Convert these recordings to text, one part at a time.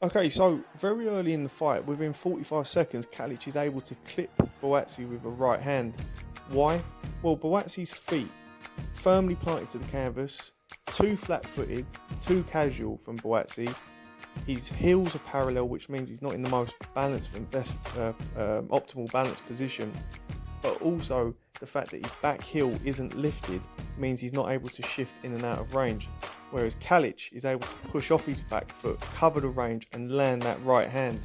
Okay, so very early in the fight, within 45 seconds, Kalic is able to clip Buatsi with a right hand. Why? Well, Buatsi's feet firmly planted to the canvas, too flat-footed, too casual from Buatsi. His heels are parallel, which means he's not in the most balanced and best optimal balanced position. But also the fact that his back heel isn't lifted means he's not able to shift in and out of range. Whereas Kalic is able to push off his back foot, cover the range, and land that right hand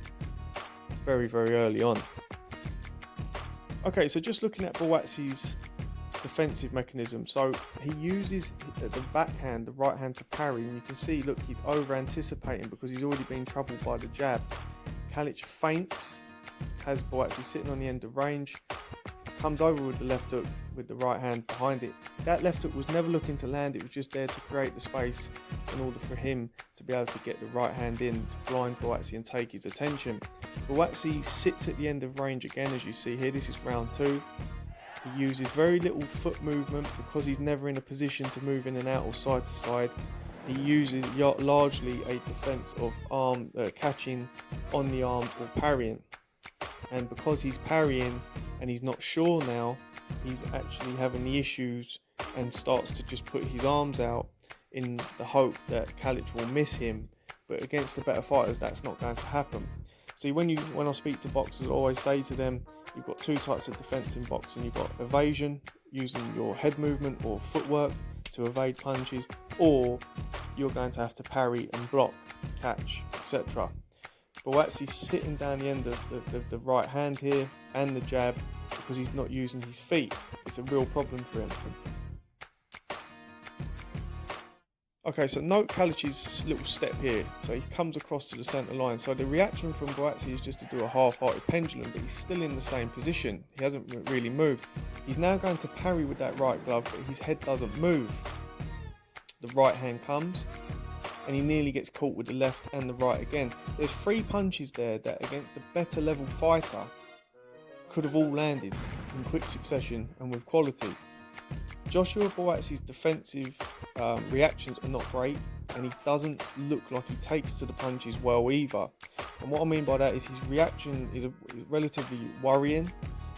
very, very early on. Okay, so just looking at Buatsi's defensive mechanism. So he uses the backhand, the right hand, to parry, and you can see, look, he's over anticipating because he's already been troubled by the jab. Kalic feints, has Buatsi sitting on the end of range, comes over with the left hook with the right hand behind it. That left hook was never looking to land, it was just there to create the space in order for him to be able to get the right hand in to blind Buatsi and take his attention. Buatsi sits at the end of range again, as you see here. This is round 2. He uses very little foot movement because he's never in a position to move in and out or side to side. He uses largely a defense of arm catching on the arm or parrying. And because he's parrying and he's not sure now, he's actually having the issues and starts to just put his arms out in the hope that Kalic will miss him. But against the better fighters, that's not going to happen. So when I speak to boxers, I always say to them, you've got two types of defense in boxing. You've got evasion, using your head movement or footwork to evade punches, or you're going to have to parry and block, catch, etc. Buatsi's sitting down the end of the right hand here and the jab because he's not using his feet. It's a real problem for him. Okay, so note Kalic's little step here. So he comes across to the centre line. So the reaction from Buatsi is just to do a half-hearted pendulum, but he's still in the same position. He hasn't really moved. He's now going to parry with that right glove, but his head doesn't move. The right hand comes, and he nearly gets caught with the left and the right again. There's 3 punches there that against a better level fighter could have all landed in quick succession and with quality. Joshua Buatsi's defensive reactions are not great, and he doesn't look like he takes to the punches well either. And what I mean by that is his reaction is relatively worrying.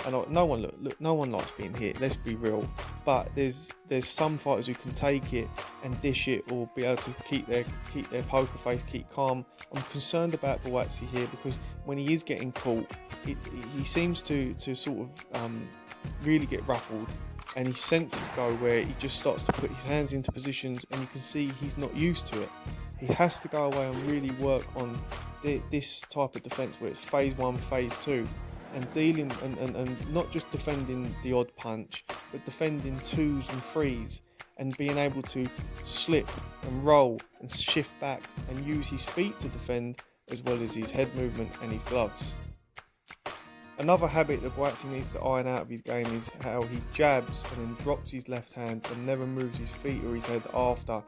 And no one likes being hit, let's be real. But there's some fighters who can take it and dish it, or be able to keep their poker face, keep calm. I'm concerned about Buatsi here because when he is getting caught, he seems to sort of really get ruffled, and his senses go where he just starts to put his hands into positions, and you can see he's not used to it. He has to go away and really work on this type of defence where it's phase 1, phase 2. And dealing and not just defending the odd punch, but defending 2s and 3s, and being able to slip and roll and shift back and use his feet to defend as well as his head movement and his gloves. Another habit that Buatsi needs to iron out of his game is how he jabs and then drops his left hand and never moves his feet or his head after.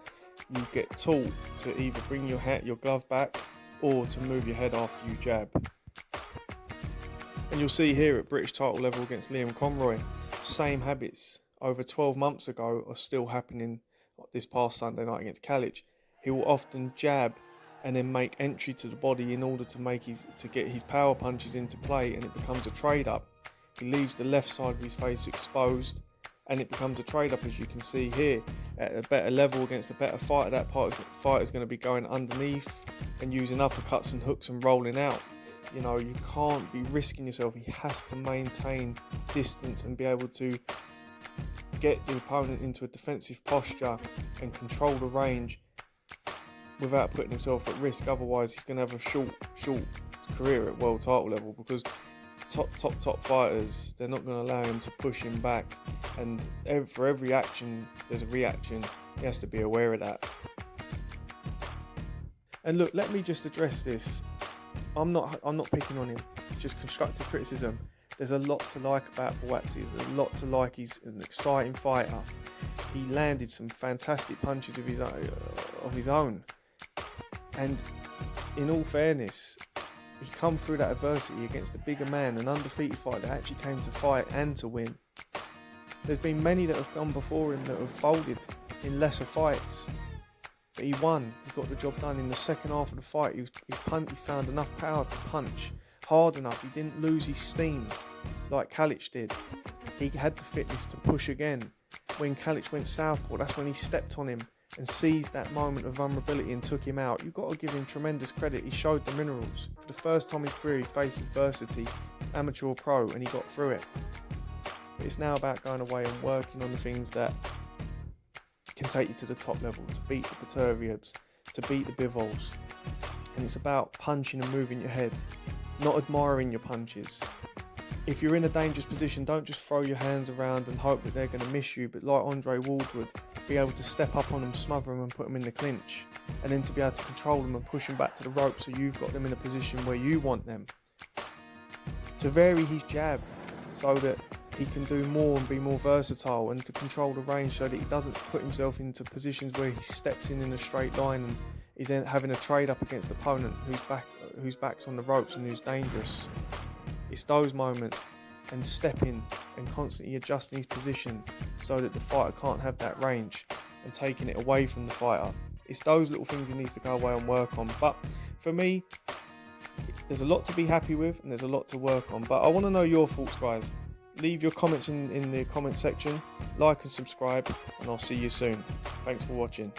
You get taught to either bring your glove back or to move your head after you jab. And you'll see here at British title level against Liam Conroy, same habits over 12 months ago are still happening this past Sunday night against Kalic. He will often jab and then make entry to the body in order to get his power punches into play, and it becomes a trade up. He leaves the left side of his face exposed, and it becomes a trade up, as you can see here. At a better level against a better fighter, that fighter is going to be going underneath and using uppercuts and hooks and rolling out. You know, you can't be risking yourself. He has to maintain distance and be able to get the opponent into a defensive posture and control the range without putting himself at risk. Otherwise, he's going to have a short career at world title level, because top fighters, they're not going to allow him to push him back. And for every action, there's a reaction. He has to be aware of that. And look, let me just address this. I'm not picking on him. It's just constructive criticism. There's a lot to like about Buatsi. There's a lot to like. He's an exciting fighter. He landed some fantastic punches of his own. And in all fairness, he come through that adversity against a bigger man, an undefeated fighter that actually came to fight and to win. There's been many that have gone before him that have folded in lesser fights. But he won. He got the job done in the second half of the fight. He found enough power to punch hard enough. He didn't lose his steam like Kalic did. He had the fitness to push again. When Kalic went southpaw, that's when he stepped on him and seized that moment of vulnerability and took him out. You've got to give him tremendous credit. He showed the minerals. For the first time in his career, he faced adversity, amateur or pro, and he got through it. But it's now about going away and working on the things that can take you to the top level, to beat the Petrovievs, to beat the Bivols. And it's about punching and moving your head, not admiring your punches. If you're in a dangerous position, don't just throw your hands around and hope that they're going to miss you, but like Andre Ward would, be able to step up on them, smother them and put them in the clinch, and then to be able to control them and push them back to the rope so you've got them in a position where you want them. To vary his jab so that he can do more and be more versatile, and to control the range so that he doesn't put himself into positions where he steps in a straight line and is then having a trade up against the opponent whose back's on the ropes and who's dangerous. It's those moments, and stepping and constantly adjusting his position so that the fighter can't have that range and taking it away from the fighter. It's those little things he needs to go away and work on. But for me, there's a lot to be happy with and there's a lot to work on. But I want to know your thoughts, guys. Leave your comments in the comment section, like and subscribe, and I'll see you soon. Thanks for watching.